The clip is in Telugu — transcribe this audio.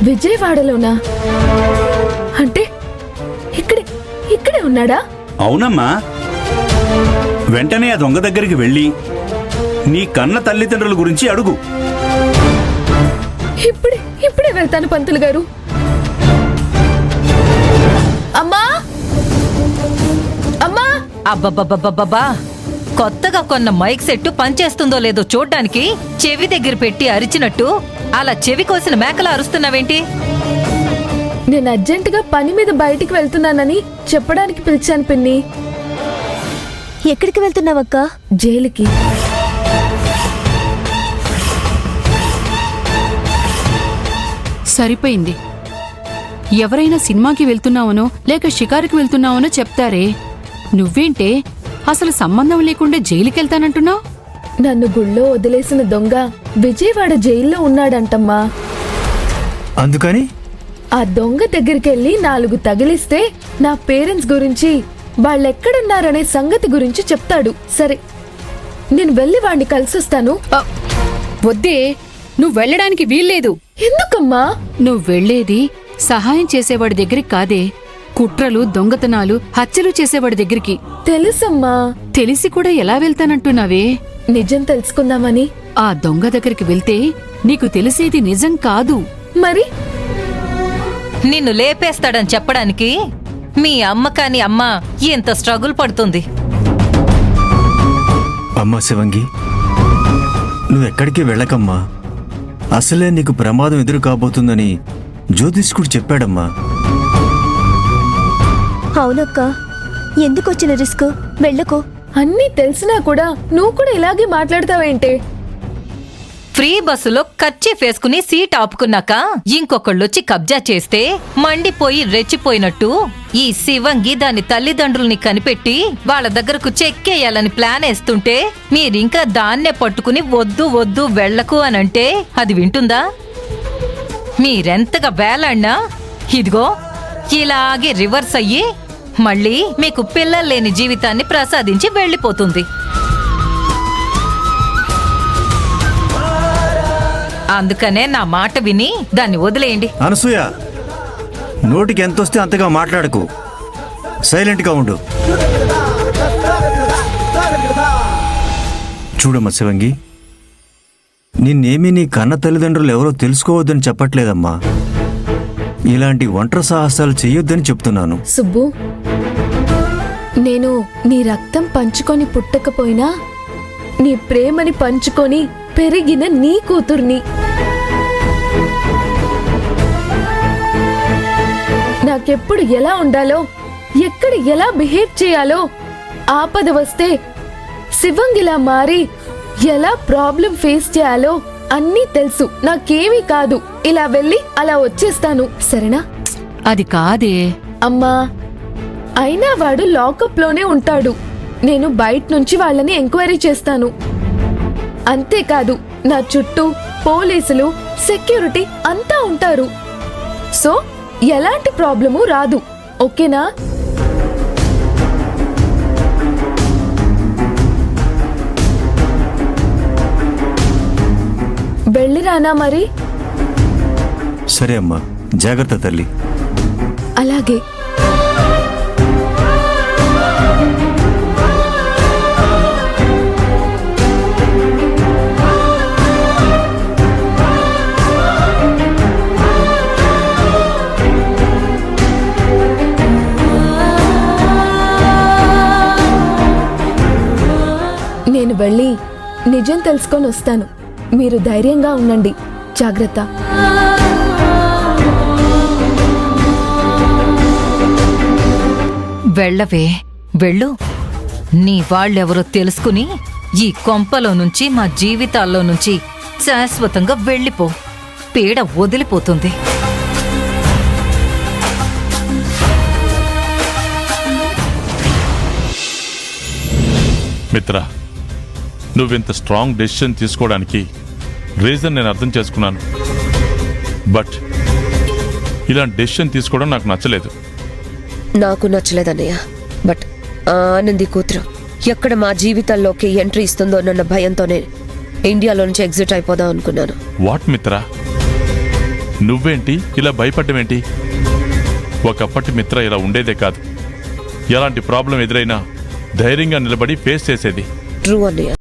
విజయవాడలోనా? అంటే ఇక్కడే ఉన్నాడా? అవునమ్మా. వెంటనే ఆ దొంగ దగ్గరికి వెళ్ళి నీ కన్న తల్లిదండ్రుల గురించి అడుగు. ఇప్పుడే వెళ్తాను పంతులు గారు. అమ్మా అమ్మా! అబ్బబ్బబ్బబ్బబ్బా! కొత్తగా కొన్న మైక్ సెట్టు పనిచేస్తుందో లేదో చూడ్డానికి చెవి దగ్గర పెట్టి అరిచినట్టు అలా చెవి కోసిన మేకలా అరుస్తున్నావేంటి? నేను అర్జెంటుగా పని మీద బయటికి వెళ్తున్నానని చెప్పడానికి పిలిచాను పిన్ని. ఎక్కడికి వెళ్తున్నావక్క? జైలుకి. సరిపోయింది. ఎవరైనా సినిమాకి వెళ్తున్నావనో లేక షికారుకి వెళ్తున్నావనో చెప్తారే, నువ్వేంటే అసలు సంబంధం లేకుండా జైలుకెళ్తానంటున్నావు? నన్ను గుళ్ళో వదిలేసిన దొంగ విజయవాడ జైల్లో ఉన్నాడంటమ్మా. అందుకని ఆ దొంగ దగ్గరికెళ్ళి 4 తగిలిస్తే నా పేరెంట్స్ గురించి, వాళ్ళెక్కడున్నారనే సంగతి గురించి చెప్తాడు. సరే, నేను వెళ్ళి వాణ్ణి కలిసొస్తాను. వద్దే, నువ్వు వెళ్ళడానికి వీల్లేదు. ఎందుకమ్మా? నువ్వు వెళ్లేది సహాయం చేసేవాడి దగ్గరికి కాదే, కుట్రలు, దొంగతనాలు, హత్యలు చేసేవాడి దగ్గరికి. తెలుసమ్మా. తెలిసి కూడా ఎలా వెళ్తానంటున్నావే? నిజం తెలుసుకుందామని. ఆ దొంగ దగ్గరికి వెళ్తే నీకు తెలిసేది నిజం కాదు. మరి నిన్ను లేపేస్తాడని చెప్పడానికి మీ అమ్మ కాని అమ్మ ఎంత స్ట్రగుల్ పడుతుంది. అమ్మా శివంగి, నువ్వెక్కడికి వెళ్ళకమ్మా. అసలే నీకు ప్రమాదం ఎదురు కాబోతుందని జ్యోతిష్కుడు చెప్పాడమ్మా. అవునక్క, ఎందుకొచ్చిన రిస్క్? వెళ్ళకు. అన్నీ తెలిసినా కూడా నువ్వు కూడా ఇలాగే మాట్లాడతావేంటే? ఫ్రీ బస్సులో కర్చీఫ్ వేసుకుని సీట్ ఆపుకున్నాక ఇంకొకళ్ళొచ్చి కబ్జా చేస్తే మండిపోయి రెచ్చిపోయినట్టు ఈ శివంగి దాని తల్లిదండ్రుల్ని కనిపెట్టి వాళ్ళ దగ్గరకు చెక్కేయాలని ప్లాన్ వేస్తుంటే మీరింకా దాన్నే పట్టుకుని వద్దు వద్దు వెళ్లకు అనంటే అది వింటుందా? మీరెంతగా వేలాడినా ఇదిగో ఇలాగే రివర్స్ అయ్యి మళ్ళీ మీకు పిల్లలు లేని జీవితాన్ని ప్రసాదించి వెళ్లిపోతుంది. అందుకనే నా మాట విని దాన్ని వదిలేయండి. అనసూయ, నోటికి ఎంతొస్తే అంతగా మాట్లాడకు, సైలెంట్గా ఉండు. చూడమ్మా శివంగి, నిన్నేమీ నీ కన్న తల్లిదండ్రులు ఎవరో తెలుసుకోవద్దని చెప్పట్లేదమ్మా. ఇలాంటి ఒంటరి సాహసాలు చెయ్యొద్దని చెప్తున్నాను. సుబ్బు, నేను నీ రక్తం పంచుకొని పుట్టకపోయినా నీ ప్రేమని పంచుకొని పెరిగిన నీ కూతుర్ని. నాకెప్పుడు ఎలా ఉండాలో, ఎక్కడ ఎలా బిహేవ్ చేయాలో, ఆపద వస్తే శివంగిలా మారి ఎలా ప్రాబ్లం ఫేస్ చేయాలో అన్నీ తెలుసు. నాకేమీ కాదు. ఇలా వెళ్ళి అలా వచ్చేస్తాను, సరేనా? అది కాదే అమ్మా, అయినా వాడు లాకప్ లోనే ఉంటాడు. నేను బయట నుంచి వాళ్ళని ఎంక్వైరీ చేస్తాను. అంతేకాదు, నా చుట్టూ పోలీసులు, సెక్యూరిటీ అంతా ఉంటారు. సో ఎలాంటి ప్రాబ్లము రాదు, ఓకేనా? వెళ్ళిరానా మరి? సరే అమ్మా, జాగ్రత్త తల్లి. అలాగే. నేను వెళ్ళి నిజం తెలుసుకొని వస్తాను. మీరు ధైర్యంగా ఉండండి. జాగ్రత్త. వెళ్ళవే, వెళ్ళు. నీ వాళ్ళెవరో తెలుసుకుని ఈ కొంపలో నుంచి, మా జీవితాల్లో నుంచి శాశ్వతంగా వెళ్ళిపో. పీడ వదిలిపోతుంది. మిత్ర, నువ్వింత స్ట్రాంగ్ డెసిషన్ తీసుకోవడానికి రీజన్ నేను అర్థం చేసుకున్నాను. బట్ ఇలాంటి డెసిషన్ తీసుకోవడం నాకు నచ్చలేదు. నాకు నచ్చలేదన్నయ్య. బట్ ఆనంది కూతురు ఎక్కడ మా జీవితాల్లోకి ఎంట్రీ ఇస్తుందో అన్న భయంతోనే ఇండియాలో నుంచి ఎగ్జిట్ అయిపోదాం అనుకున్నాను. వాట్ మిత్ర, నువ్వేంటి ఇలా భయపడ్డమేంటి? ఒకప్పటి మిత్ర ఇలా ఉండేదే కాదు. ఎలాంటి ప్రాబ్లం ఎదురైనా ధైర్యంగా నిలబడి ఫేస్ చేసేది. ట్రూ అన్నయ్య.